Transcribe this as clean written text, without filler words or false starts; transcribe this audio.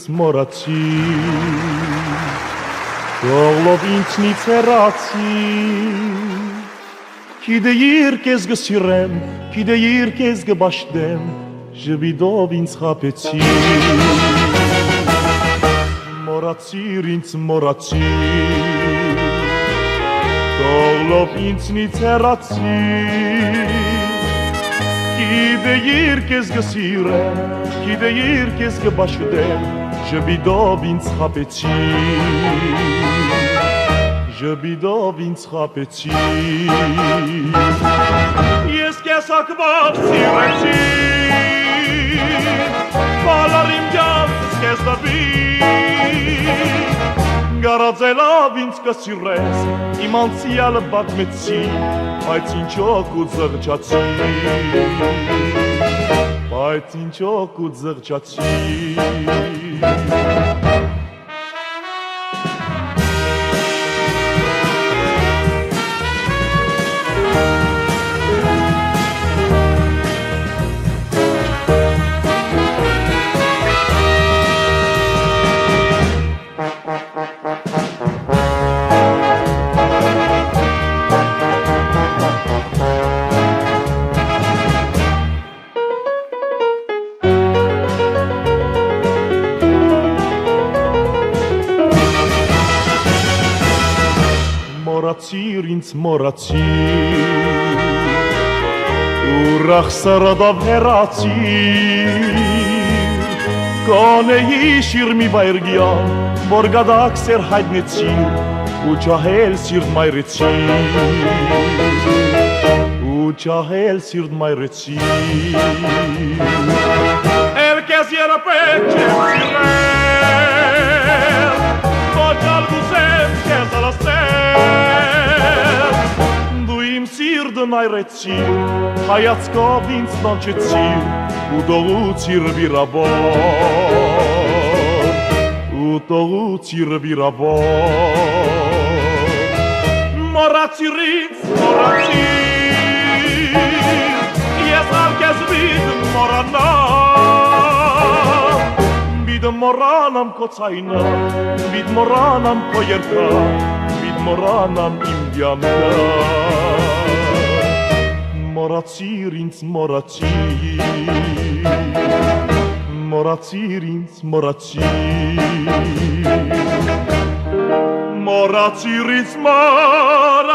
ինձ մոռացի Թողլով ինձնից հեռացի Գիտեիր քեզ կսիրեմ, գիտեիր քեզ կբաշտեմ Ժպիտով ինձ խաբեցի Մոռացիր ինձ մոռացիր Թողլով ինձնից հեռացի Գիտեիր քեզ կսիրեմ, գիտեիր քեզ կբաշտեմ Ժպիտով ինձ խաբեցի Ժպիտով ինձ խաբեցի Ես քեզ հակված սիրեցի Բոլոր իմ կյանքս քեզ տվի Գարածելով ինձ կսիրես Իմ անցյալը պատմեցի Բայց ինչոք ու զղջացի Բայց ինչոք ու զղջացի Մոռացիր ինձ մոռացիր Ուրախ սրտով հեռացիր Գոնե հիշիր մի բայրգյան Որ գադակ սեր հայտնեցիր Ու ջահել սիրտ մայրեցիր Ու ջահել սիրտ մայրեցիր Էլ քեզ երբեք չեմ սիրել Ոչ ալգուսեմ քեզ ալասել Դու իմ սիրտն այրեցիր Հայացքով ինձ նանչեցիր Ու տողուցիր վիրավոր Ու տողուցիր վիրավոր Մոռացիր ինձ, մոռացիր Ես արկես բիդ մոռանամ Բիդ մոռանամ քո ցայնը Բիդ մոռանամ քո երգը Բիդ մոռանամ իմ կյանքը Մոռացիր ինձ, մոռացիր Մոռացիր ինձ, մոռացիր Մոռացիր ինձ, մոռացիր